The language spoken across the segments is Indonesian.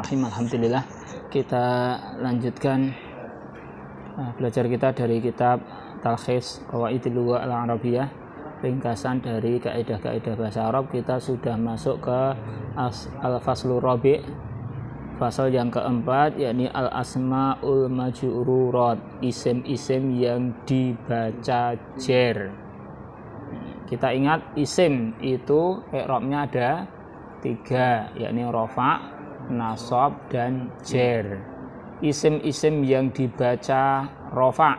Bismillahirrahmanirrahim. Alhamdulillah, kita lanjutkan belajar kita dari kitab Talkhis Qawaidil Lughah Al-Arabiyyah, ringkasan dari kaidah-kaidah bahasa Arab. Kita sudah masuk ke Al-Faslur Rabi', fasal yang keempat, yakni Al-Asma'ul Majrurat, isim-isim yang dibaca jer. Kita ingat isim itu i'rabnya ada 3, yakni rafa', nasab, dan jer. Isim-isim yang dibaca rafa'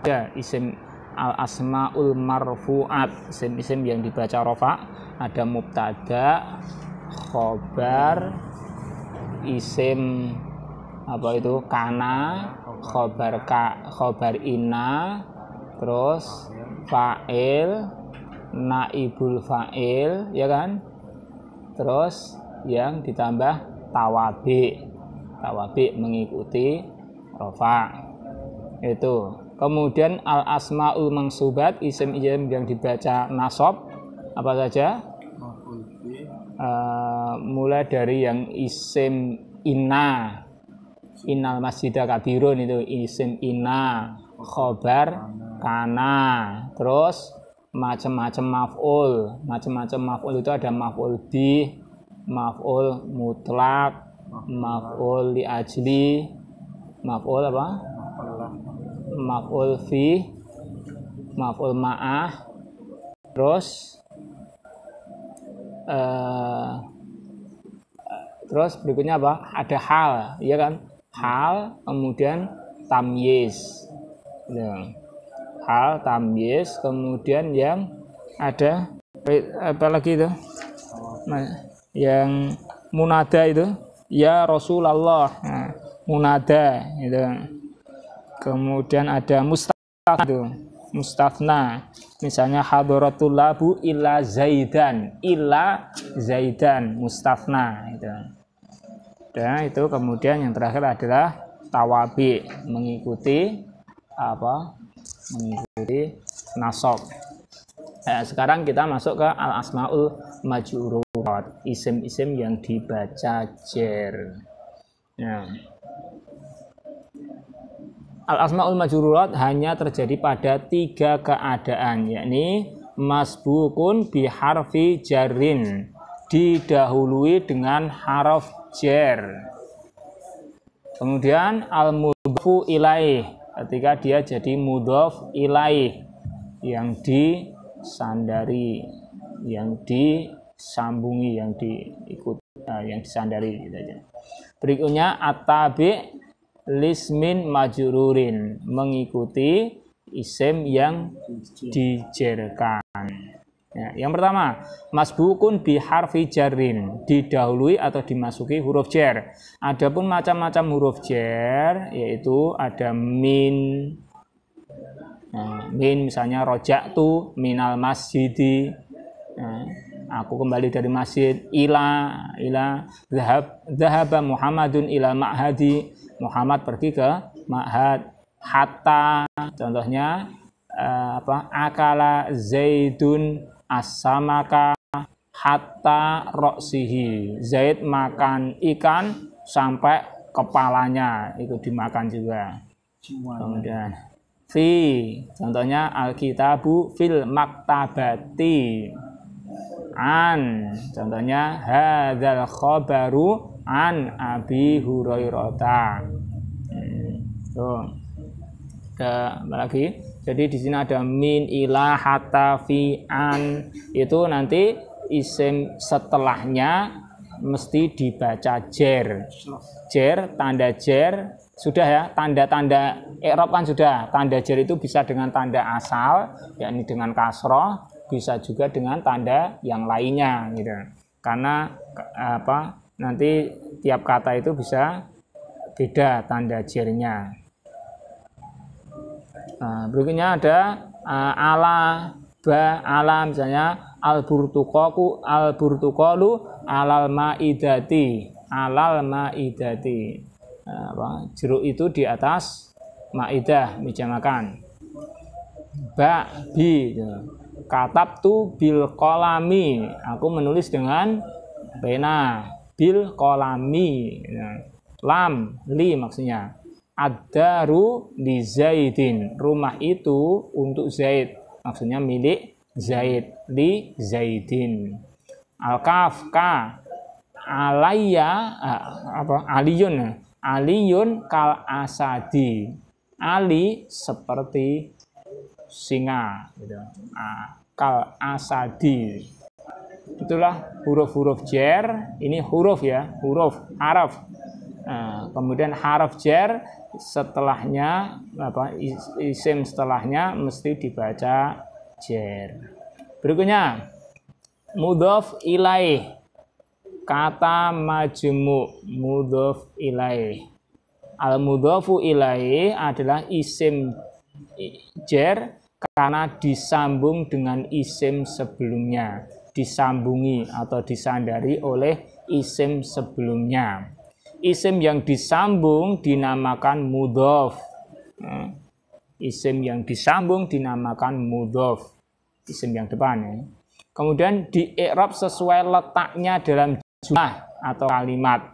ada isim al-asma'ul marfu'at, isim-isim yang dibaca rafa' ada mubtada, khobar, isim apa itu kana, khobar inna, terus fa'il, naibul fa'il, ya kan? Terus yang ditambah tawabi mengikuti rafa' itu. Kemudian al asmaul mangsubat, isim-isim yang dibaca nasab apa saja? Mulai dari yang isim inna, innal masjidah kabirun, itu isim inna, khobar kana, terus macam-macam maf'ul itu ada maf'ul bih, maf'ul mutlak, maf'ul li ajli, maf'ul apa? Maf'ul fi, maf'ul ma'ah, terus berikutnya apa? Ada hal, ya kan? Hal, kemudian tamyiz. Ya. Hal, tamyiz, kemudian yang ada apa lagi itu? Nah, yang munada itu ya Rasulullah, nah, munada itu. Kemudian ada mustafna, misalnya hadaratul labu illa zaidan, mustafna itu. Dan itu kemudian yang terakhir adalah tawabi, mengikuti apa? Mengikuti nasab. Nah, sekarang kita masuk ke al-asmaul majrurat, isim-isim yang dibaca jer. Nah, al-asmaul majrurat hanya terjadi pada 3 keadaan, yakni masbukun bi harfi jarrin, didahului dengan haraf jer. Kemudian al-mudhofu ilaih, ketika dia jadi mudhof ilaih, yang disandari, yang disambungi, yang diikuti, yang disandari gitu aja. Berikutnya at-tabi' lismin majrurin, mengikuti isim yang dijerkan. Ya, yang pertama, masbukun bi harfi jarrin, didahului atau dimasuki huruf jer. Adapun macam-macam huruf jer, yaitu ada min. Nah, min misalnya roja'tu minal masjidi, aku kembali dari masjid. Ila dhahaba Muhammadun ila ma'hadi, Muhammad pergi ke ma'had. Hatta, contohnya akala zaidun as-samaka hatta roksihi, Zaid makan ikan sampai kepalanya, itu dimakan juga. Kemudian fi, contohnya alkitabu fil maktabati. An, contohnya hadzal khabaru an Abi Hurairah. Apa lagi? Jadi di sini ada min, ila, hatta, fi, an. Itu nanti isim setelahnya mesti dibaca jer. Jer, tanda jer sudah ya, tanda-tanda i'rab kan sudah. Tanda jer itu bisa dengan tanda asal, yakni dengan kasroh, bisa juga dengan tanda yang lainnya gitu. Karena nanti tiap kata itu bisa beda tanda jernya. Nah, berikutnya ada ala, misalnya al-burtuqalu alal ma'idati, jeruk itu di atas ma'idah, meja makan. Katabtu bil qalami, aku menulis dengan pena. bil kolami. Lam li maksudnya. Ad-daru li Zaidin. Rumah itu untuk Zaid. Maksudnya milik Zaid. Li Zaidin. Al-kaf ka. Alayya Aliyun. Aliyun kal asadi. Ali seperti singa gitu. Kal asadi. Itulah huruf-huruf jar. Ini huruf ya, huruf haraf. Kemudian haraf jar setelahnya isim setelahnya mesti dibaca jar. Berikutnya mudhof ilaih. Kata majmu' mudhof ilaih. Al mudhofu ilaih adalah isim jar karena disambung dengan isim sebelumnya, disambungi atau disandari oleh isim sebelumnya. Isim yang disambung dinamakan mudhof. Isim yang disambung dinamakan mudhof. Isim yang depan ya. Kemudian di i'rab sesuai letaknya dalam jumlah atau kalimat.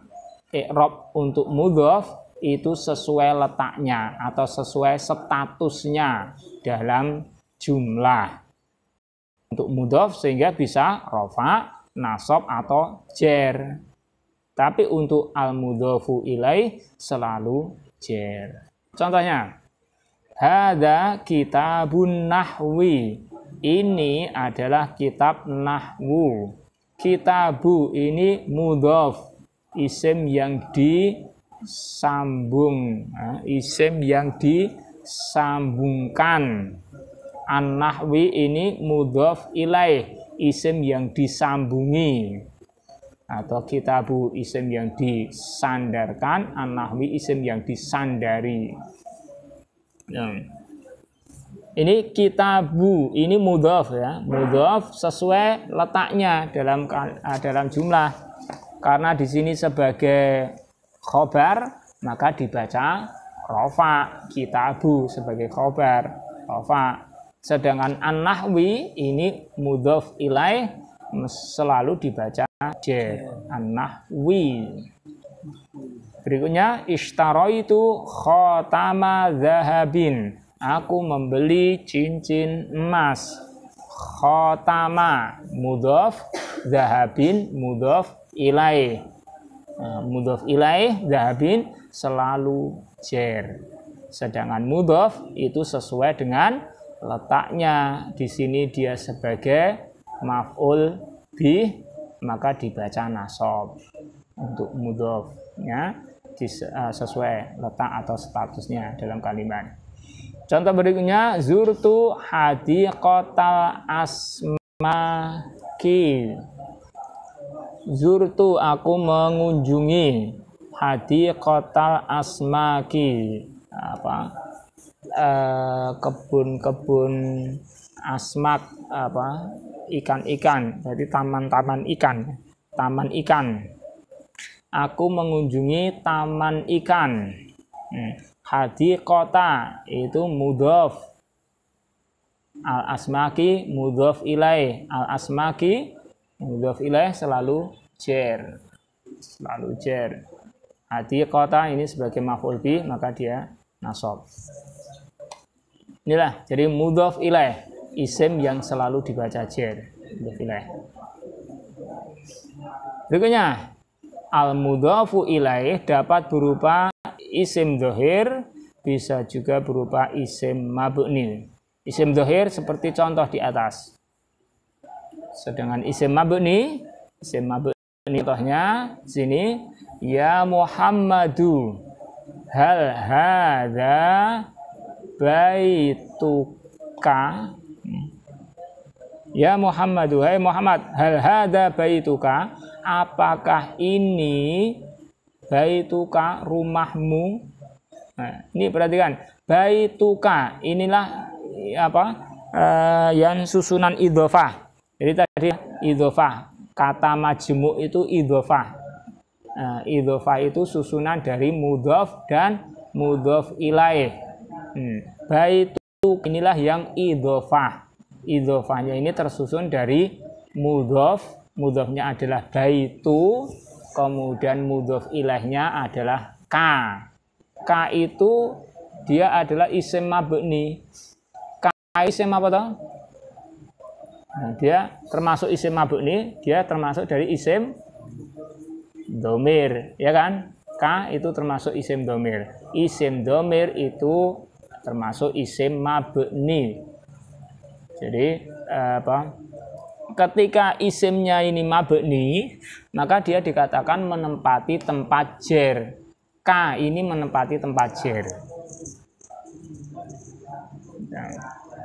I'rab untuk mudhof itu sesuai letaknya atau sesuai statusnya dalam jumlah. Untuk mudhof sehingga bisa rafa, nasab atau jar. Tapi untuk al-mudhofu ilaih selalu jar. Contohnya, hadza kitabun nahwi. Ini adalah kitab nahwu. Kitabu ini mudhof, isim yang disambung, isim yang disambungkan. An-nahwi ini mudhof ilaih, isim yang disambungi. Atau kitabu isim yang disandarkan, an-nahwi isim yang disandari. Ini kitabu, ini mudhof ya, mudhof sesuai letaknya dalam jumlah. Karena di sini sebagai khobar, maka dibaca rafa, kitabu sebagai khobar, rafa. Sedangkan an-nahwi ini mudhof ilaih selalu dibaca jar, an-nahwi. Berikutnya ishtaraitu khatama zahabin. Aku membeli cincin emas. Khatama mudhof, zahabin mudhof ilaih. Mudhof ilaih zahabin selalu jar. Sedangkan mudhof itu sesuai dengan letaknya. Di sini dia sebagai maf'ul bih, maka dibaca nasab untuk mudhofnya sesuai letak atau statusnya dalam kalimat. Contoh berikutnya, zurtu hadiqatal asmaki. Zurtu aku mengunjungi hadiqatal asmaki. Kebun-kebun asmak, ikan-ikan, berarti taman-taman ikan, taman ikan. Aku mengunjungi taman ikan. Hadiqata itu mudhof, al asmaki mudhof ilaih. Al asmaki mudhof ilaih selalu jar, selalu jar. Hadiqata ini sebagai maf'ul bih, maka dia nasab. Inilah jadi mudhof ilaih, isim yang selalu dibaca jar, mudhof ilaih. Berikutnya, al-mudhofu ilaih dapat berupa isim dhohir, bisa juga berupa isim mabni. Isim dhohir seperti contoh di atas. Sedangkan isim mabni contohnya sini, ya Muhammadu hal hadza baituka. Ya Muhammadu, hai Muhammad, hal hadza baituka, apakah ini baituka rumahmu? Nah, ini perhatikan, baituka inilah yang susunan idhofah. Jadi tadi idhofah, kata majmu' itu idhofah. Idhofah itu susunan dari mudhof dan mudhof ilaih. Baitu inilah yang idhofah. Idhofahnya ini tersusun dari mudhof, mudhofnya adalah baitu, kemudian mudhof ilaihnya adalah ka. Ka itu dia adalah isim mabni. Ka isim apa toh? Nah, dia termasuk isim mabni, dia termasuk dari isim domir, ya kan? Ka itu termasuk isim domir. Isim domir itu termasuk isim mabni. Jadi ketika isimnya ini mabni, maka dia dikatakan menempati tempat jer. Ka ini menempati tempat jer. Nah,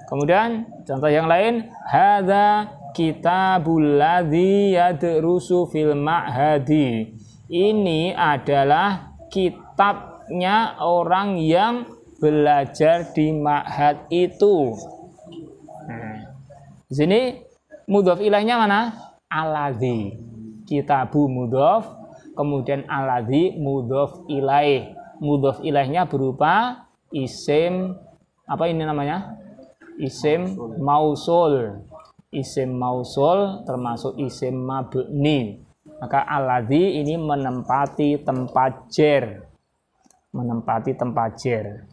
kemudian contoh yang lain, hadza kitabul ladzi yadrusu fil ma'hadi. Ini adalah kitabnya orang yang belajar di ma'had itu. Nah, di sini mudhof ilaihnya mana? Alladzi. Kitabu mudhof, kemudian alladzi mudhof ilaih. Mudhof ilaihnya berupa isim apa ini namanya? Isim mausul. Isim mausul termasuk isim mabni. Maka alladzi ini menempati tempat jer. Menempati tempat jer.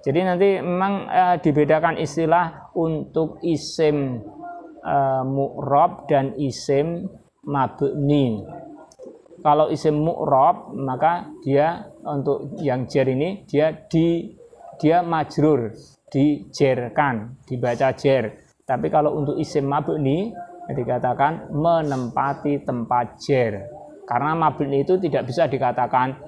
Jadi nanti memang dibedakan istilah untuk isim mu'rab dan isim mabni. Kalau isim mu'rab maka dia untuk yang jer ini dia majrur, dijerkan, dibaca jer. Tapi kalau untuk isim mabni dikatakan menempati tempat jer. Karena mabni itu tidak bisa dikatakan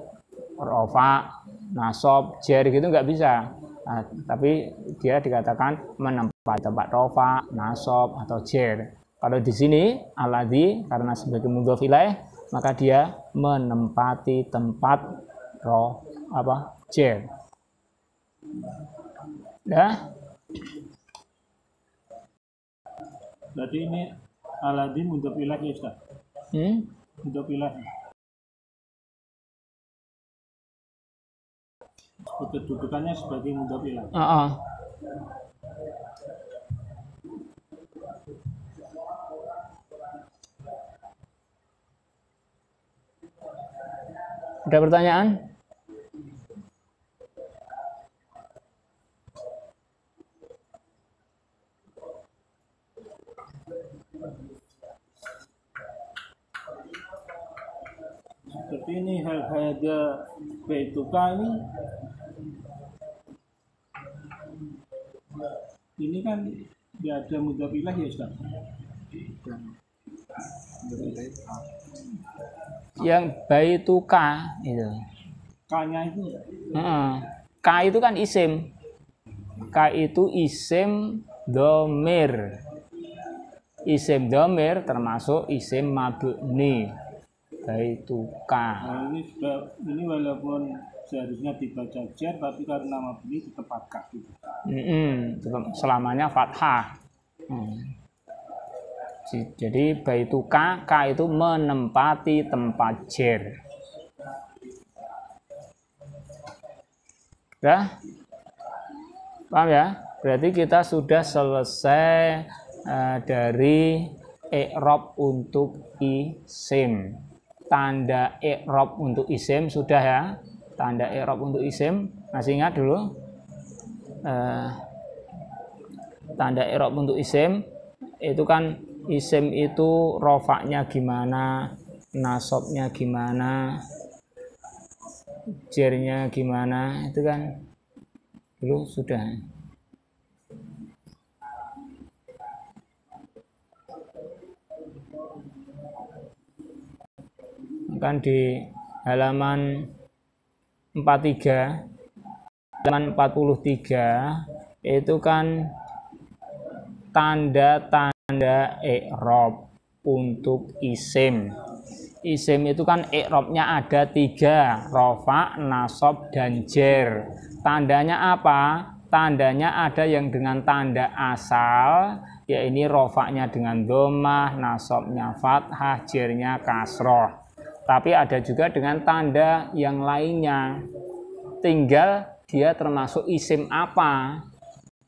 rofa, nasab, jer gitu nggak bisa. Nah, tapi dia dikatakan menempati tempat rofa, nasab atau jer. Kalau di sini alladzi karena sebagai mudhof ilaih maka dia menempati tempat jer. Ya. Berarti ini alladzi mudhof ilaih ya Ustaz? Mudhof ilaih. Kedudukannya sebagai mudhof ilaih. Ada pertanyaan? Seperti ini hal-hal baituka ini kan dia ada mudhof ilaih ya Ustaz? Yang baituka itu. K-nya itu? K itu kan isim. K itu isim domir. Isim domir termasuk isim mabni. Baituka. Nah, ini walaupun seharusnya dibaca jer tapi karena mabni tetap fathah gitu. Selamanya fathah. Jadi baituka, ka itu menempati tempat jer. Ya? Paham ya? Berarti kita sudah selesai dari i'rab untuk isim. Tanda i'rab untuk isim sudah ya. Tanda i'rab untuk isim masih ingat dulu? Tanda i'rab untuk isim itu kan isim itu rofaknya gimana, nasabnya gimana, jernya gimana, itu kan dulu sudah. Kan di halaman 43, halaman 43 itu kan tanda-tanda i'rab untuk isim. Isim itu kan i'rabnya ada 3, rofa, nasab, dan jer. Tandanya apa? Tandanya ada yang dengan tanda asal, ya ini rofaknya dengan dhammah, nasabnya fathah, jernya kasroh. Tapi ada juga dengan tanda yang lainnya. Tinggal dia termasuk isim apa.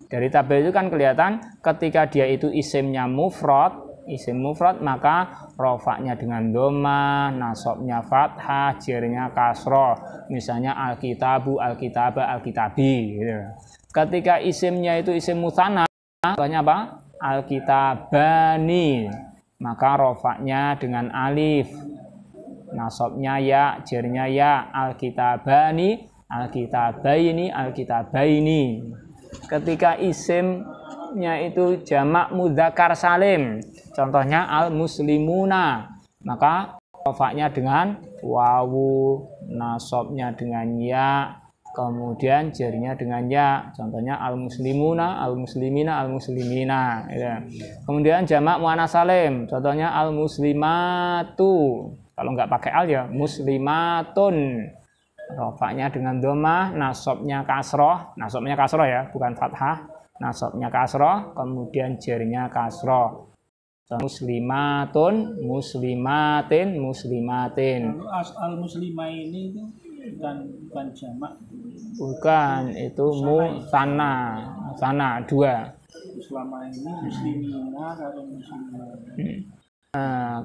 Dari tabel itu kan kelihatan ketika dia itu isimnya mufrad, isim mufrad, maka rofaknya dengan dhammah, nasabnya fathah, jernya kasroh. Misalnya alkitabu, alkitaba, alkitabi gitu. Ketika isimnya itu isim mutsanna, contohnya apa? Alkitabani, maka rofaknya dengan alif, nasabnya ya, jernya ya. Alkitabani, alkitabaini, alkitabaini. Ketika isimnya itu jamak mudzakkar salim, contohnya al-muslimuna, maka rofaknya dengan wawu, nasabnya dengan ya, kemudian jernya dengan ya, contohnya al-muslimuna, al-muslimina, al-muslimina ya. Kemudian jamak muannats salim, contohnya al-muslimatu, kalau nggak pakai al ya muslimatun, rofaknya dengan dhammah, nasabnya kasroh ya, bukan fathah, nasabnya kasroh, kemudian jernya kasroh. Muslimatun, muslimatin, muslimatin. Al-muslimah ini itu bukan jamak. Bukan, itu mutsanna dua. Selama ini muslimina atau muslimah.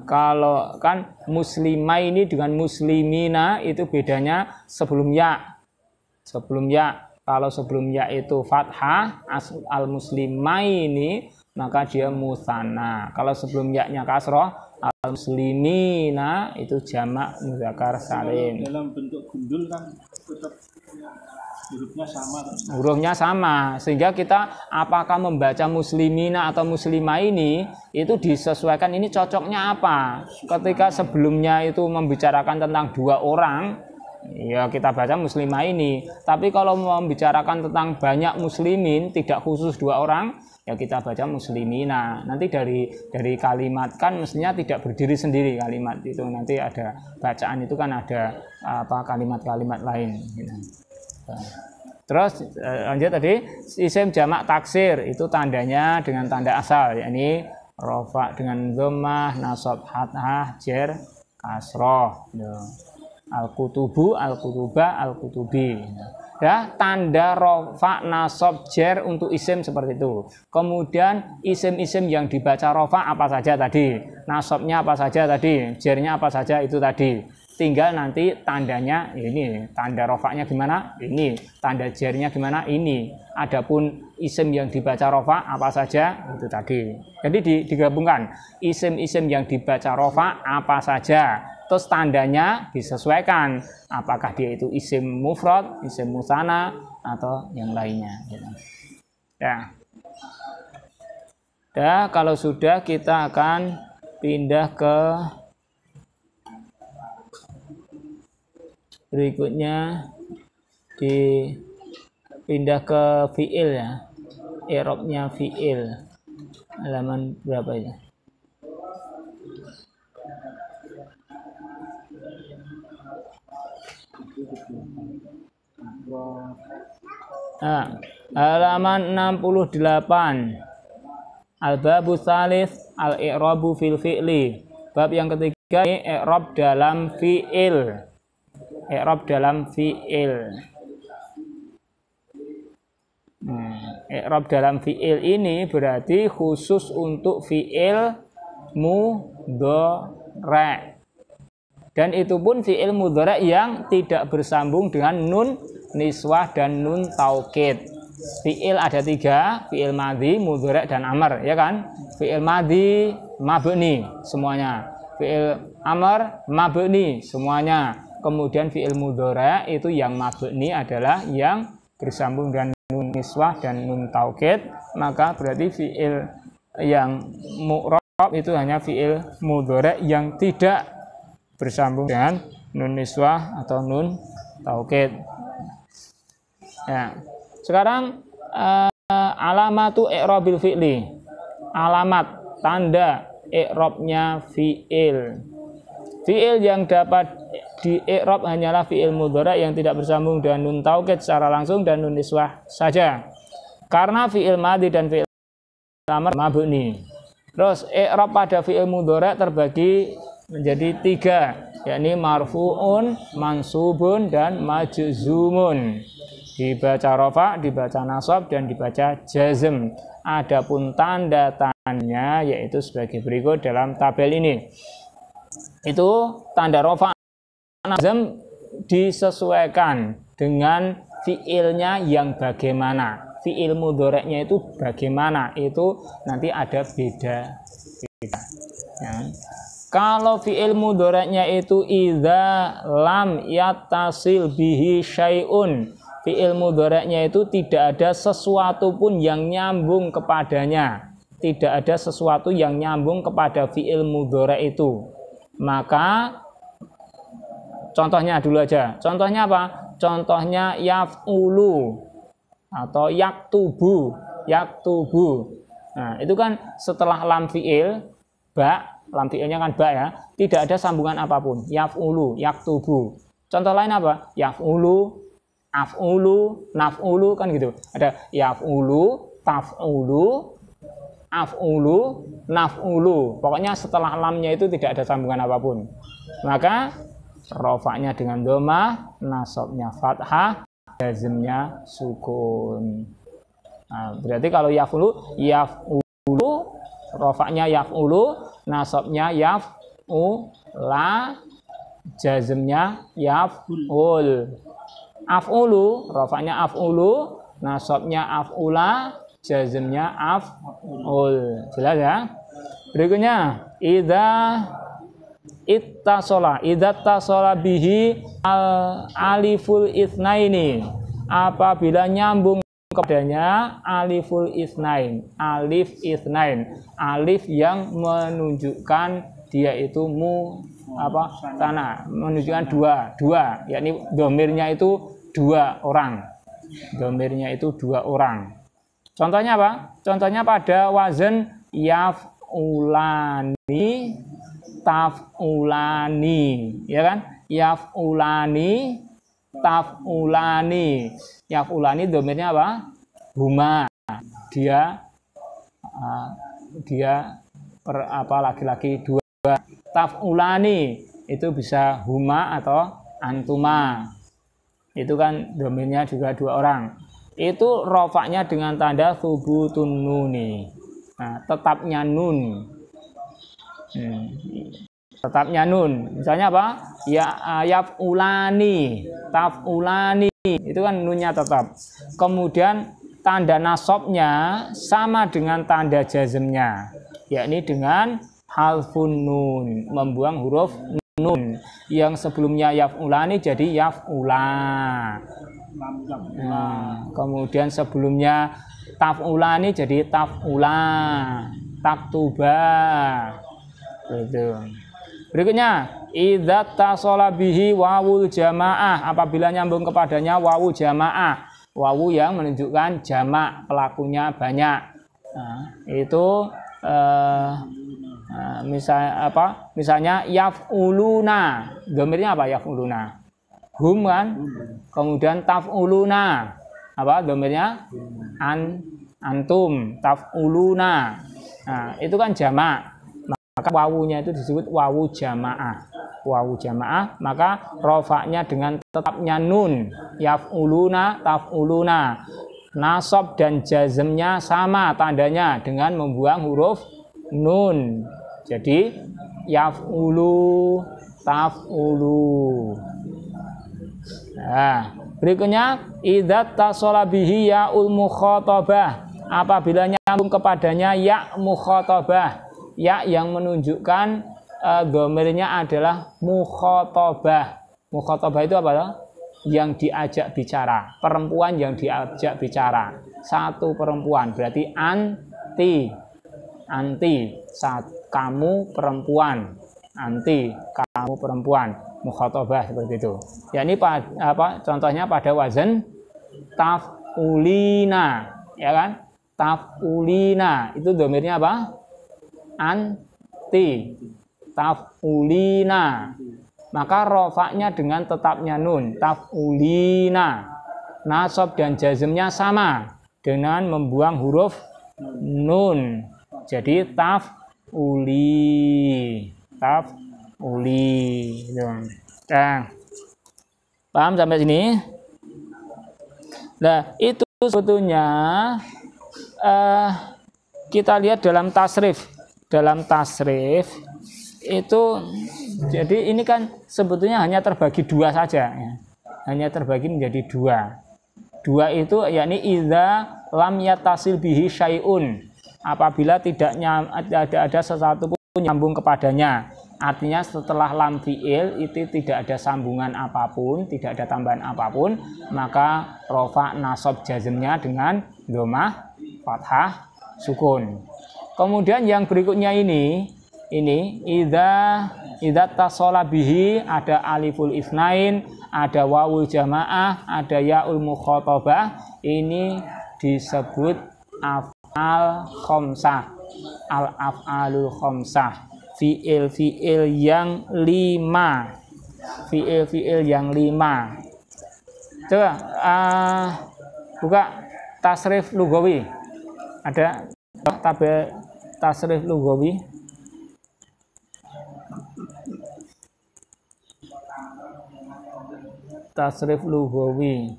Kalau kan muslimah ini dengan muslimina itu bedanya sebelum ya. Kalau sebelum ya itu fathah, al-muslimah ini maka dia mutsanna. Kalau sebelum ya-nya kasroh, al-muslimina itu jamak mudzakkar salim. Dalam bentuk gundul kan tetap hurufnya sama, sehingga kita apakah membaca muslimina atau muslimah ini itu disesuaikan ini cocoknya apa. Ketika sebelumnya itu membicarakan tentang dua orang, ya kita baca muslimah ini. Tapi kalau membicarakan tentang banyak muslimin, tidak khusus dua orang, ya kita baca muslimina. Nanti dari kalimat kan mestinya tidak berdiri sendiri kalimat itu, nanti ada bacaan itu kan ada kalimat-kalimat lain gitu. Terus lanjut tadi isim jamak taksir itu tandanya dengan tanda asal, yakni rofa dengan dhammah, nasab fathah, jer kasroh. Al-kutubu, al-kutuba, al-kutubi. Ya, tanda rofa, nasab, jer untuk isim seperti itu. Kemudian isim-isim yang dibaca rofa apa saja tadi, nasabnya apa saja tadi, jernya apa saja itu tadi. Tinggal nanti tandanya ini, tanda rofaknya gimana? Ini, tanda jernya gimana? Ini. Adapun isim yang dibaca rofa apa saja itu tadi. Jadi digabungkan isim-isim yang dibaca rofa apa saja. Terus tandanya disesuaikan. Apakah dia itu isim mufrad, isim mutsanna atau yang lainnya. Ya, kalau sudah kita akan pindah ke berikutnya, dipindah ke fi'il ya, i'rabnya fi'il, halaman berapa ya? Halaman 68. Al-babu tsalits al-i'rabu fil fi'li. Bab yang ketiga, i'rab dalam fi'il. I'rab dalam fi'il. I'rab dalam fi'il ini berarti khusus untuk fi'il mudhari'. Dan itu pun fi'il mudhari' yang tidak bersambung dengan nun niswah dan nun taukid. Fi'il ada tiga, fi'il madhi, mudhari' dan amr, ya kan? Fi'il madhi mabni semuanya. Fi'il amr mabni semuanya. Kemudian fi'il mudhari' itu yang mabni adalah yang bersambung dengan nun niswah dan nun taukid, maka berarti fi'il yang mu'rab itu hanya fi'il mudhari' yang tidak bersambung dengan nun niswah atau nun taukid. Ya. Sekarang alamatu i'rabil fi'li. Alamat tanda i'rabnya fi'il. Fi'il yang dapat di i'rab hanyalah fi'il mudhari' yang tidak bersambung dengan nun taukid secara langsung dan nun niswah saja. Karena fi'il madhi dan fi'il amr mabni. Terus i'rab pada fi'il mudhari' terbagi menjadi tiga, yakni marfu'un, mansubun, dan majzumun. Dibaca rafa, dibaca nasab, dan dibaca jazm. Adapun tanda yaitu sebagai berikut dalam tabel ini. Itu tanda rofa jazm disesuaikan dengan fiilnya yang bagaimana. Fiil mudhoreknya itu bagaimana, itu nanti ada beda. Ya. Kalau fiil mudhoreknya itu idza lam yattasil bihi syai'un, fiil mudhoreknya itu tidak ada sesuatu pun yang nyambung kepadanya. Tidak ada sesuatu yang nyambung kepada fiil mudhorek itu. Maka contohnya dulu aja. Contohnya apa? Contohnya yaf'ulu atau yaktubu. Nah, itu kan setelah lam fiil, ba, lam fiilnya kan ba ya, tidak ada sambungan apapun. Yaf'ulu, yaktubu. Contoh lain apa? Yaf'ulu, af'ulu, naf'ulu, kan gitu. Ada yaf'ulu, taf'ulu, af'ulu, naf'ulu. Pokoknya setelah lamnya itu tidak ada sambungan apapun. Maka rofaknya dengan domah, nasabnya fathah, jazmnya sukun. Nah, berarti kalau yaf'ulu, rofaknya yaf'ulu, nasabnya yaf'ula, jazmnya yaf'ul. Af'ulu, rofaknya af'ulu, nasabnya af'ula, jazmnya af'ul. Jelas ya? Berikutnya idza ittasola bihi aliful itsnaini, apabila nyambung kepadanya aliful itsnain, alif itsnain, alif yang menunjukkan dia itu tanah, menunjukkan dua, yakni domirnya itu dua orang. Contohnya apa? Contohnya pada wazan yaf'ulani, taf'ulani, ya kan? Yaf'ulani, taf'ulani. Yaf'ulani domirnya apa? Huma. Dia laki-laki dua. Taf'ulani itu bisa huma atau antuma. Itu kan domirnya juga dua orang. Itu rofaknya dengan tanda thubutun nuni. Nah, tetapnya nun. Tetapnya nun. Misalnya apa? Ya yaf'ulani, taf'ulani. Itu kan nunnya tetap. Kemudian tanda nasabnya sama dengan tanda jazmnya, yakni dengan halfun nun, membuang huruf nun. Yang sebelumnya yaf'ulani jadi yaf'ula. Kemudian sebelumnya taf'ulani jadi taf'ula, taktuba. Gitu. Berikutnya idza tasala bihi wawul jamaah, apabila nyambung kepadanya wawu jamaah, wawu yang menunjukkan jamak, pelakunya banyak. Nah, itu misalnya yaf'uluna, domirnya apa? Yaf'uluna, hum kan. Kemudian taf'uluna, apa domirnya? Antum, taf'uluna. Nah, itu kan jamak, maka wawunya itu disebut wawu jamaah. Maka rofaknya dengan tetapnya nun, yaf'uluna, taf'uluna. Nasab dan jazmnya sama tandanya dengan membuang huruf nun. Jadi yaf'ulu, taf'ulu. Nah, berikutnya idza tasala bihi ya'ul mukhatabah, apabila nyambung kepadanya ya mukhatabah, ya yang menunjukkan domirnya adalah mukhatabah. Mukhatabah itu apa? Yang diajak bicara, perempuan yang diajak bicara. Satu perempuan, berarti anti, kamu perempuan, anti, kamu perempuan. Mukhatabah seperti itu. Ya, ini contohnya pada wazan taf'ulina, ya kan? Taf'ulina itu domirnya apa? Anti, taf'ulina. Maka rofaknya dengan tetapnya nun, taf'ulina. Nasab dan jazmnya sama dengan membuang huruf nun. Jadi taf'uli. Nah, paham sampai sini? Nah, itu sebetulnya kita lihat dalam tasrif. Dalam tasrif itu, jadi ini kan sebetulnya hanya terbagi dua saja, ya. Hanya terbagi menjadi dua. Dua itu yakni idza lam yatasil bihi syai'un, apabila tidak ada sesuatu pun nyambung kepadanya. Artinya setelah lam fi'il itu tidak ada sambungan apapun, tidak ada tambahan apapun, maka rofa nasab jazmnya dengan dhammah fathah sukun. Kemudian yang berikutnya ini idza tasala bihi, ada aliful isnain, ada wawul jamaah, ada yaul mukhatabah. Ini disebut af'al khamsah, al af'alul khamsah, fi'il yang 5, fi'il yang 5. Coba buka tasrif lugawi, ada tabel tasrif lugawi. Tasrif lugawi.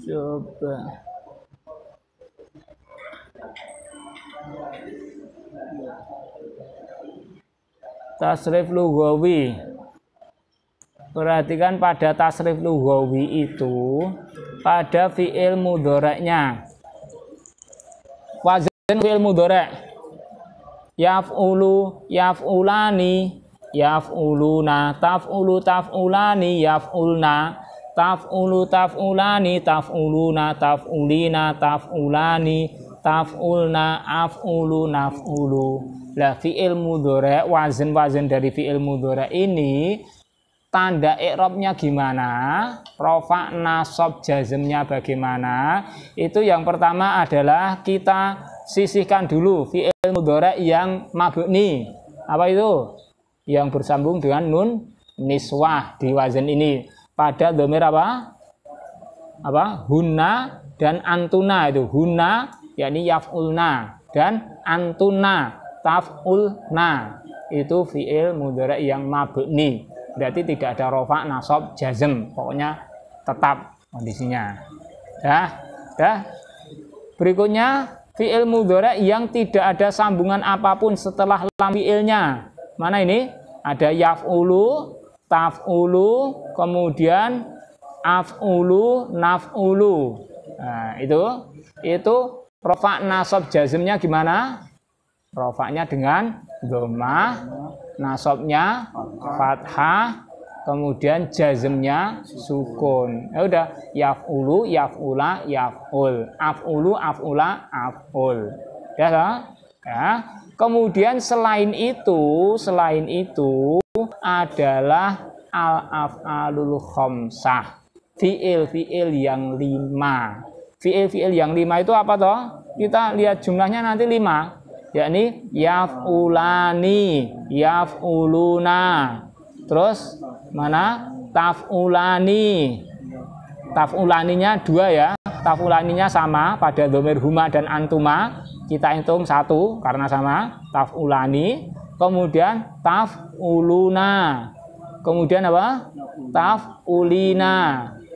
Coba. Tasrif lugawi. Perhatikan pada tasrif lugawi itu pada fi'il mudhari'nya. Wazan fi'il mudhari'. Yaf'ulu, yaf'ulani, yaf'uluna, taf'ulu, taf'ulani, yaf'ulna, taf'ulu, taf'ulani, taf'uluna, taf'ulina, taf'ulani, taf'ulna, af'ulu, naf'ulu. Lah fi'il mudhari', wazan dari fi'il mudhari' ini tanda i'rabnya gimana, rofa nasab jazmnya bagaimana. Itu yang pertama adalah kita sisihkan dulu fi'il mudhari' yang mabni. Apa itu? Yang bersambung dengan nun niswah di wazan ini pada dhamir apa? Hunna dan antuna. Itu hunna yakni yaf'ulna, dan antuna taf'ulna. Itu fi'il mudhari' yang mabni. Berarti tidak ada rofa nasab jazm, pokoknya tetap kondisinya. Berikutnya fi'il mudhari' yang tidak ada sambungan apapun setelah lam fi'ilnya. Mana ini? Ada yaf'ulu, taf'ulu, kemudian af'ulu, naf'ulu. Nah, itu rofa nasab jazmnya gimana? Rofanya dengan dhammah, nasabnya fathah, kemudian jazmnya sukun. Ya udah, yaf'ulu, yaf'ula, yaf'ul, af'ulu, af'ula, af'ul. Ya. Kemudian selain itu adalah al-af'alul khamsah, fi'il yang 5. Fi'il yang 5 itu apa toh? Kita lihat jumlahnya nanti 5. Yakni yaf'ulani, yaf'uluna. Terus mana? Taf'ulani. Taf'ulaninya 2 ya. Taf'ulaninya sama pada dhamir huma dan antuma. Kita hitung 1 karena sama. Taf'ulani. Kemudian taf'uluna. Kemudian apa? Taf'ulina.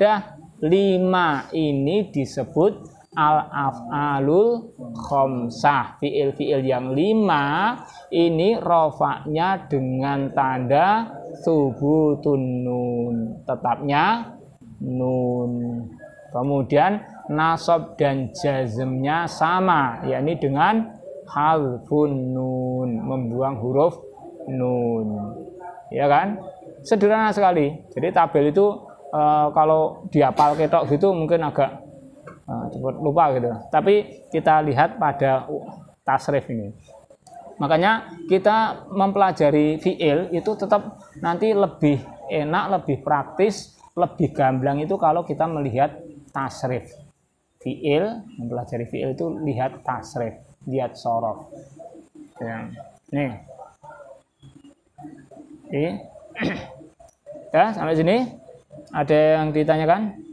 Dah 5 ini disebut al-af'alul khamsah, fi'il yang 5 ini rofaknya dengan tanda subutun nun, tetapnya nun. Kemudian nasab dan jazmnya sama, yakni dengan halfun nun, membuang huruf nun. Ya kan? Sederhana sekali. Jadi tabel itu kalau dihafal ketok gitu mungkin agak cepat lupa gitu. Tapi kita lihat pada tasrif ini. Makanya kita mempelajari fi'il itu tetap nanti lebih enak, lebih praktis, lebih gamblang itu kalau kita melihat tasrif. Fi'il, mempelajari fi'il itu lihat tasrif, lihat sorof. Ya. Nih. Ya, sampai sini ada yang ditanyakan?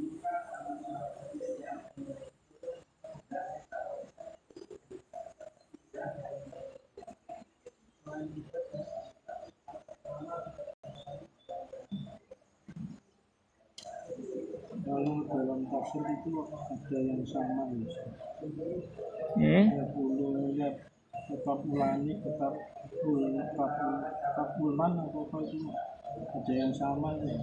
dalam tafsir itu ada yang sama ya. Lihat tetap ulani, tetap ulman atau apa itu ada yang sama ya.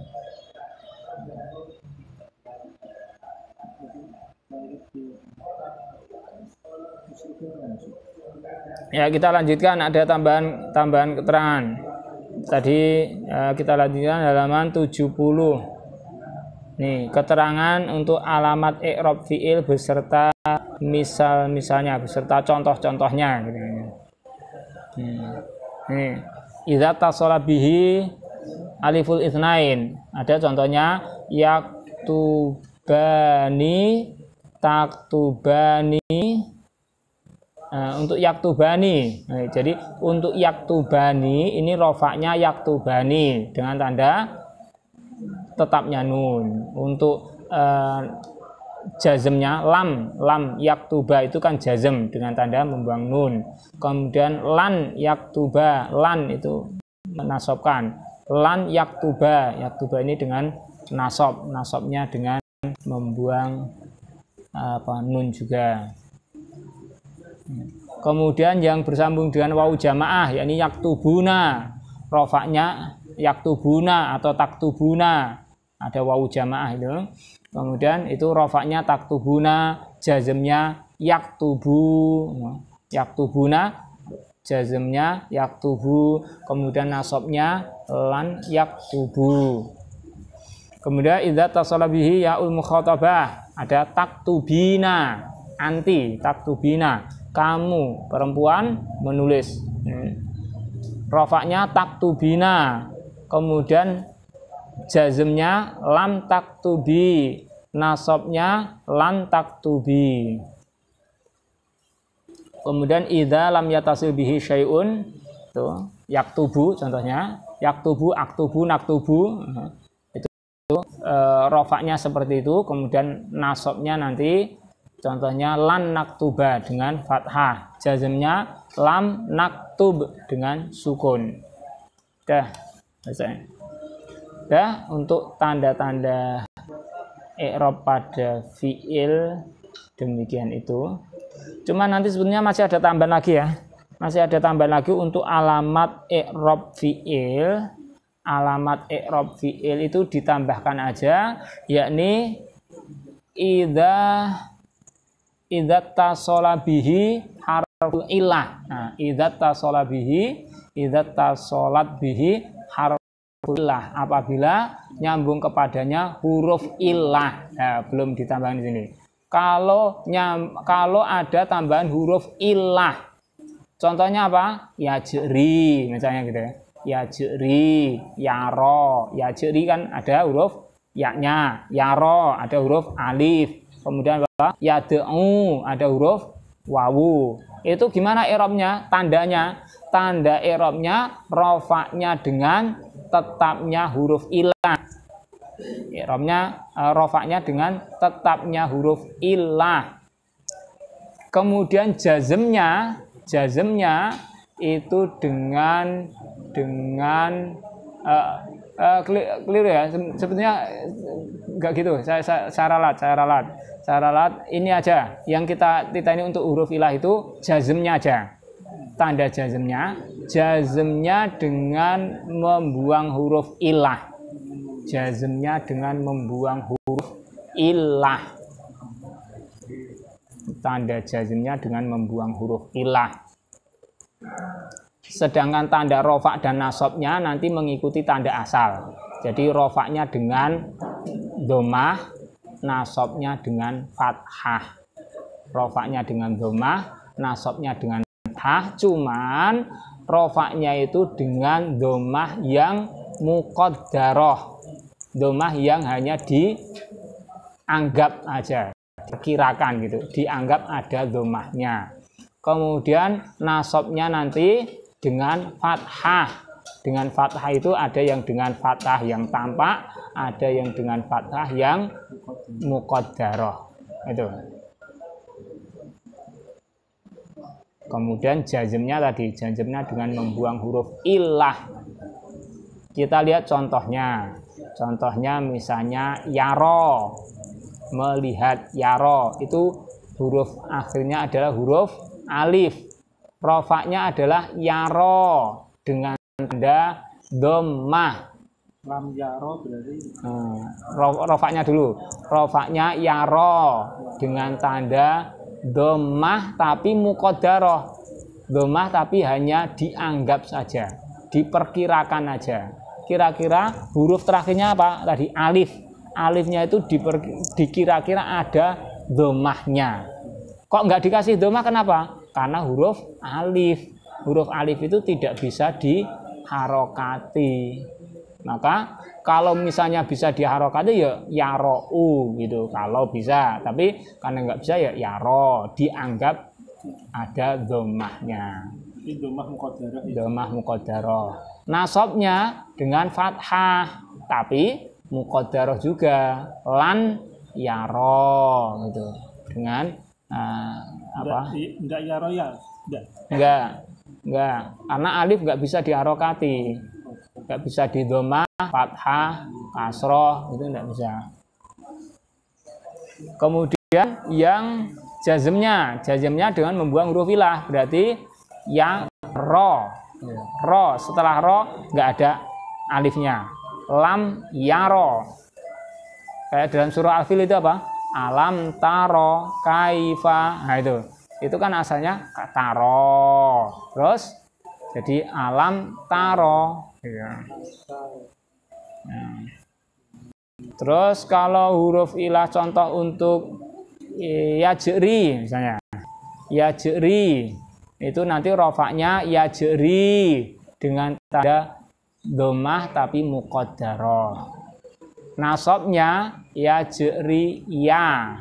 Ya, kita lanjutkan, ada tambahan keterangan. Tadi kita lanjutkan halaman 70. Nih, keterangan untuk alamat i'rab fi'il beserta misalnya beserta contoh-contohnya gitu. Nih, idza tasala bihi aliful itsnain. Ada contohnya yaktubani, taktubani. Untuk yaktubani, nah, jadi untuk yaktubani ini rofaknya yaktubani dengan tanda tetapnya nun. Untuk jazmnya lam yaktuba itu kan jazm dengan tanda membuang nun. Kemudian lan yaktuba, lan itu menasobkan. Lan yaktuba ini dengan nasobnya dengan membuang nun juga. Kemudian yang bersambung dengan wawu jamaah yakni yaktubuna, rofaknya yaktubuna atau taktubuna, ada wawu jamaah itu. Kemudian itu rofaknya taktubuna, jazmnya yaktubuna, jazmnya yaktubu, kemudian nasobnya lan yaktubu. Kemudian idza tasala bihi yaul mukhatabah, ada taktubina, anti taktubina, kamu perempuan menulis. Rofaknya taktubina, kemudian jazmnya lam taktubi, nasobnya lan taktubi. Kemudian idza lam yatasil bihi syai'un, tuh yaktubu contohnya, yaktubu, aktubu, naktubu, itu rofaknya seperti itu. Kemudian nasobnya nanti contohnya lan naktuba dengan fathah, jazmnya lam naktub dengan sukun. Dah, selesai. Dah, untuk tanda-tanda i'rab pada fi'il demikian itu. Cuma nanti sebenarnya masih ada tambahan lagi ya. Masih ada tambahan lagi untuk alamat i'rab fi'il. Alamat i'rab fi'il itu ditambahkan aja, yakni idza tasala bihi harful illah. Nah, idza tasalat bihi harful illah, apabila nyambung kepadanya huruf illah. Nah, belum ditambahkan di sini. Kalau ada tambahan huruf illah, contohnya apa? Yajri misalnya gitu ya. Yajri, yaro, yajri kan ada huruf yaknya, yaro ada huruf alif. Kemudian apa? Yad'u ada huruf wawu. Itu gimana i'rabnya? Tandanya. Tanda i'rabnya rofaknya dengan tetapnya huruf illah. I'rabnya rofaknya dengan tetapnya huruf illah. Kemudian jazmnya itu dengan keliru ya. Sebetulnya enggak gitu. Saya ralat ini aja yang kita ini untuk huruf ilah itu jazmnya aja, tanda jazmnya dengan membuang huruf ilah, jazmnya dengan membuang huruf ilah, tanda jazmnya dengan membuang huruf ilah. Sedangkan tanda rofak dan nasobnya nanti mengikuti tanda asal. Jadi rofaknya dengan dhammah, nasobnya dengan fathah. Rofaknya dengan dhammah, nasobnya dengan fathah. Cuman rofaknya itu dengan dhammah yang muqaddarah, dhammah yang hanya dianggap aja, dikirakan gitu, dianggap ada dhammahnya. Kemudian nasobnya nanti dengan fathah. Dengan fathah itu ada yang dengan fathah yang tampak, ada yang dengan fathah yang muqaddarah. Itu. Kemudian jazmnya tadi, jazmnya dengan membuang huruf illah. Kita lihat contohnya. Contohnya misalnya yaro. melihat. Yaro itu huruf akhirnya adalah huruf alif. Rofaknya adalah yaro dengan tanda dhammah. Lam yaro berarti Rofaknya dulu. Rofaknya yaro dengan tanda dhammah tapi muqaddarah. Dhammah tapi hanya dianggap saja, diperkirakan aja. Kira-kira huruf terakhirnya apa? Tadi alif. Alifnya itu dikira-kira ada dhammahnya. Kok nggak dikasih dhammah kenapa? Karena huruf alif. Huruf alif itu tidak bisa diharokati. Maka kalau misalnya bisa diharokati ya yarou gitu. Kalau bisa, tapi karena nggak bisa ya yaro, dianggap ada dhammahnya. ini dhammah muqaddarah. Dhammah muqaddarah. Nasabnya dengan fathah, tapi muqaddarah juga, lan yaro gitu. Dengan apa? Enggak yaro ya? Enggak. Karena alif nggak bisa diharokati. Nggak bisa di dhammah, fathah, kasroh, itu nggak bisa. Kemudian yang jazmnya dengan membuang huruf ilah, berarti yang ro. Setelah ro nggak ada alifnya. Lam yaro. Kayak dalam surah Al-Fil itu apa? Alam taro kaifa. Nah itu kan asalnya taro. Terus jadi alam taro. Ya. Nah. Terus kalau huruf ilah contoh untuk yajri misalnya. Yajri itu nanti rofaknya yajri dengan tanda dhammah tapi muqaddarah. Nasabnya yajri ya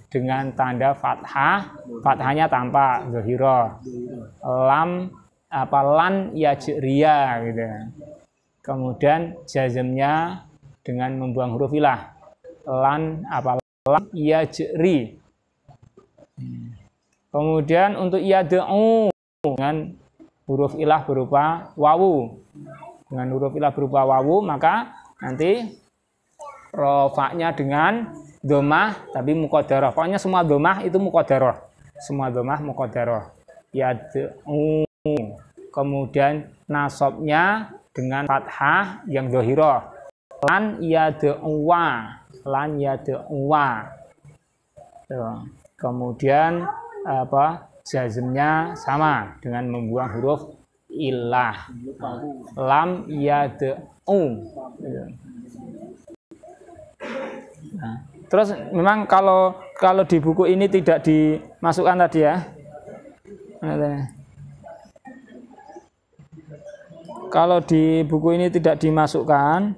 dengan tanda fathah, fathahnya tanpa dhahirah. Lam lan yajriya gitu. Kemudian jazmnya dengan membuang huruf ilah. Lan yajri. Kemudian untuk yad'u dengan huruf ilah berupa wawu. Dengan huruf ilah berupa wawu maka nanti rofaknya dengan dhammah tapi muqaddarah. Pokoknya semua dhammah itu muqaddarah. Semua dhammah muqaddarah. Yad'u. Kemudian nasabnya dengan fathah yang dhahirah. Lan yad'uwa. Kemudian jazmnya sama dengan membuang huruf ilah. Lam yad'u. Nah, terus memang kalau di buku ini tidak dimasukkan tadi ya. Kalau di buku ini tidak dimasukkan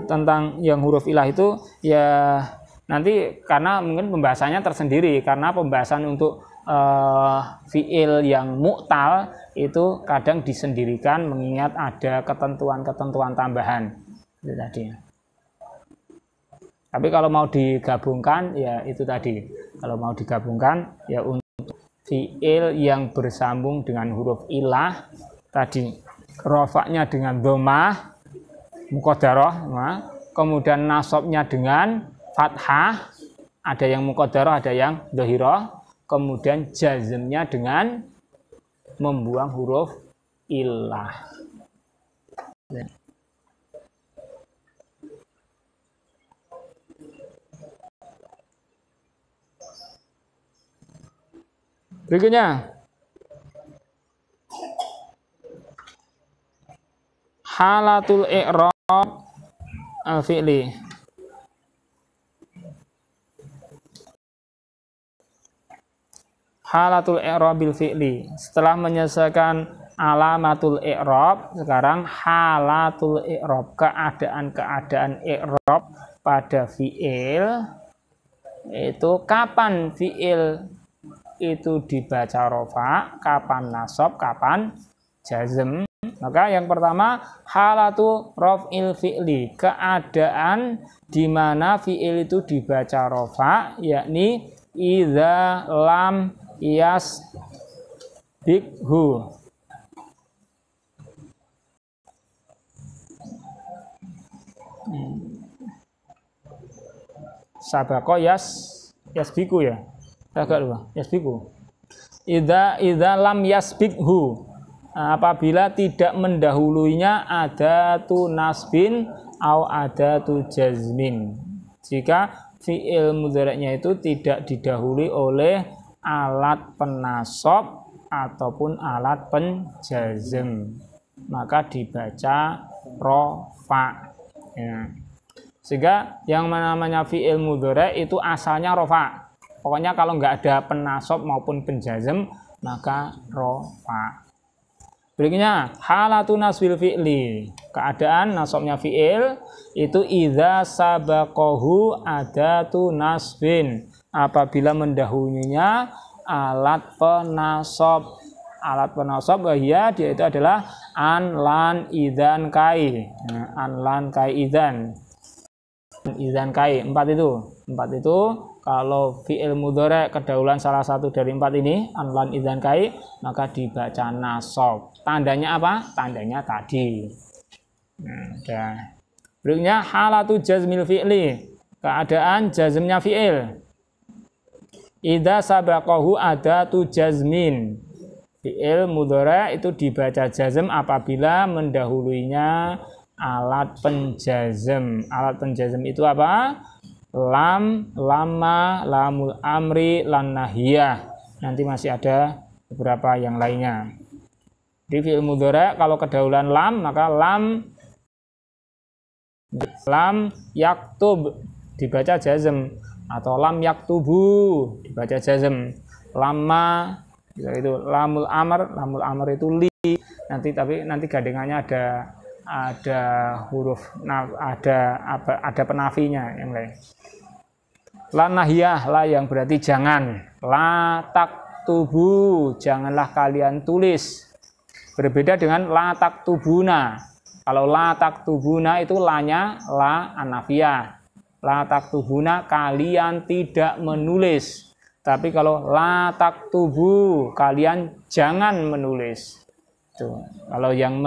tentang yang huruf ilah itu ya nanti karena mungkin pembahasannya tersendiri, karena pembahasan untuk fiil yang mu'tal itu kadang disendirikan mengingat ada ketentuan-ketentuan tambahan itu tadi. Tapi kalau mau digabungkan ya itu tadi. Kalau mau digabungkan ya untuk fiil yang bersambung dengan huruf ilah tadi rofaknya dengan dhammah muqaddarah, kemudian nasabnya dengan fathah, ada yang muqaddarah, ada yang dhahirah, kemudian jazmnya dengan membuang huruf ilah. Berikutnya halatul i'rab al-fi'li. Halatul i'rab bil fi'li. Setelah menyelesaikan alamatul i'rab, sekarang halatul i'rab, keadaan-keadaan i'rab pada fi'il. Itu kapan fi'il itu dibaca rofa, kapan nasab, kapan jazm. Maka yang pertama halatu raf'il fi'li, keadaan di mana fi'il itu dibaca rofa, yakni idza lam yasbiqhu. sabako yasbiku ya. Agak lupa, yasbiku. Idza lam yasbikhu. Apabila tidak mendahuluinya adatu nasbin au adatu jazmin. Jika fi'il mudhari'nya itu tidak didahului oleh alat penasab ataupun alat penjazm, maka dibaca rofa. Ya. Sehingga yang namanya fi'il mudhari' itu asalnya rofa. Pokoknya kalau nggak ada penasab maupun penjazm maka rofa. Berikutnya halatu nasbil fi'li. Keadaan nasabnya fi'il itu idza sabaqahu adatu nasbin. Apabila mendahulunya alat penasab. Alat penasab dia itu adalah an, lan, idzan, kai. Nah, an, lan, kai, idzan. Idzan, kai. Empat itu kalau fi'il mudhari' kedahuluan salah satu dari empat ini, an, lan, idzan, kai, maka dibaca nasab. Tandanya apa? Tandanya tadi. Nah, berikutnya halatu jazmil fi'li. Keadaan jazmnya fi'il. Idza sabaqahu adatu jazmin. Fi'il mudhari' itu dibaca jazm apabila mendahuluinya alat penjazm. Alat penjazm itu apa? Lam, lama, lamul amri, lan nahiyah. Nanti masih ada beberapa yang lainnya. Di fi'il mudhari' kalau kedahuluan lam maka lam yaktub dibaca jazm atau lam yaktubu dibaca jazm. Lama itu lamul amr itu li. Nanti gandengannya ada huruf ada penafinya yang lain. Lan nahiyah la yang berarti jangan. La taktubu janganlah kalian tulis. Berbeda dengan la taktubuna. Kalau la taktubuna itu lanya la anafiyah. La taktubuna kalian tidak menulis. Tapi kalau la taktubu kalian jangan menulis. Tuh. Kalau yang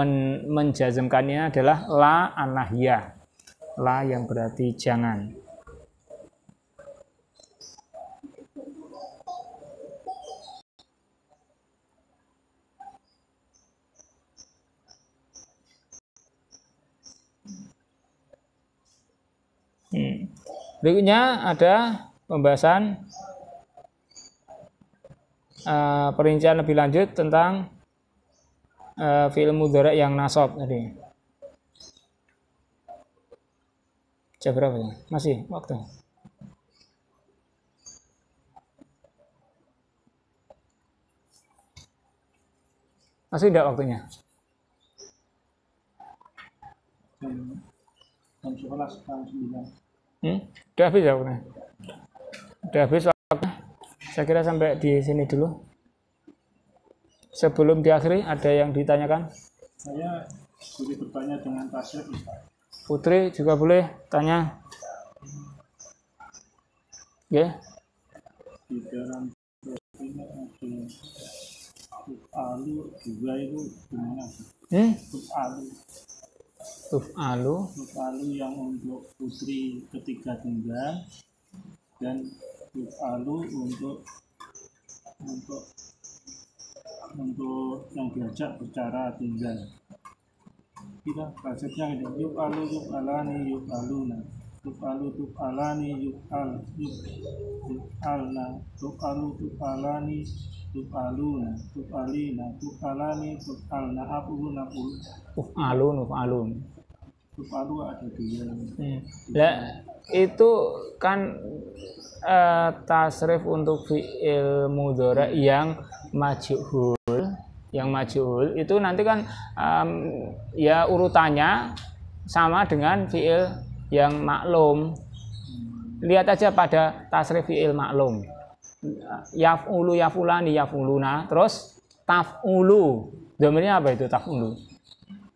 menjazmkannya adalah la anahiyah. La yang berarti jangan. Berikutnya ada pembahasan perincian lebih lanjut tentang fi'il mudhari' yang nasab tadi. Jam berapa ya? Masih waktu. Masih tidak waktunya? Jam 11, jam 9. Udah habis ya waktunya? Udah habis waktunya? Saya kira sampai di sini dulu. Sebelum diakhiri, ada yang ditanyakan? Saya boleh bertanya dengan tasrif, Ustaz. Putri juga boleh tanya. Ya. Di dalam ini ada tuf'alu juga itu gimana? Tuf'alu yang untuk putri ketiga tunggal dan tuf'alu untuk yang diajak bicara tunggal. Kita konsepnya ini yuf'alu yuf'alani yuf'aluna, tuf'alu tuf'alani yuf'alna, tuf'alu tuf'alani tuf'aluna, tuf'alina tuf'alani tuf'alna, Uf'alun. tuf'alu ada dua. Lah itu kan tasrif untuk fi'il mudhari' yang majhul. Yang majhul itu nanti kan ya urutannya sama dengan fi'il yang maklum. Lihat aja pada tasrif fi'il maklum. Yaf'ulu, yaf'ulani, yaf'uluna. Terus taf'ulu. Dhamirnya apa itu taf'ulu?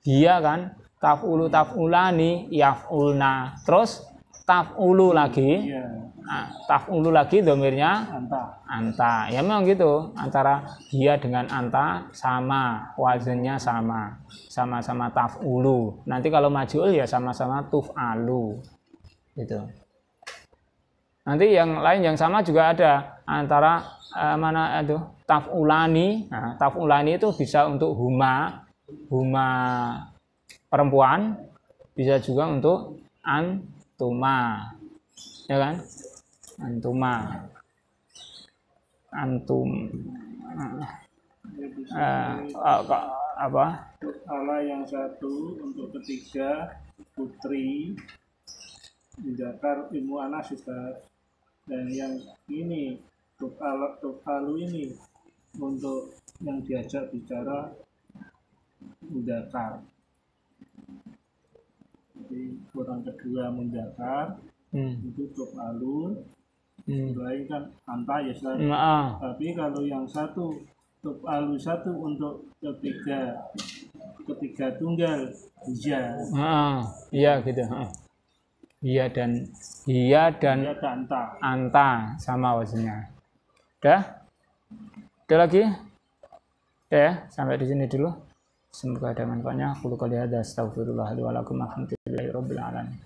Dia kan taf'ulu, taf'ulani, yaf'ulna. Terus taf'ulu lagi. Taf'ulu lagi dhamirnya anta. Ya memang gitu. Antara dia dengan anta sama, wazannya sama-sama taf'ulu. Nanti kalau majhul ya sama-sama tuf'alu. Gitu. Nanti yang lain yang sama juga ada antara mana itu taf'ulani. Nah, taf'ulani itu bisa untuk huma perempuan, bisa juga untuk antuma, ya kan? Antuma, antum, apa? Allah yang satu untuk ketiga putri, Zakar ilmu anas Ustaz. Dan yang ini Tukalu ini untuk yang diajak bicara Mudakar. Jadi orang kedua Mudakar itu Tukalu, lain kan anta ya Ustaz. Tapi kalau yang satu Tukalu satu untuk ketiga tunggal hija. Iya gitu. Iya dan anta sama wazannya. Udah lagi? Udah ya, sampai di sini dulu. Semoga ada manfaatnya. Qul qouli hadza astaghfirullah li wa lakum. Alhamdulillahirabbil alamin.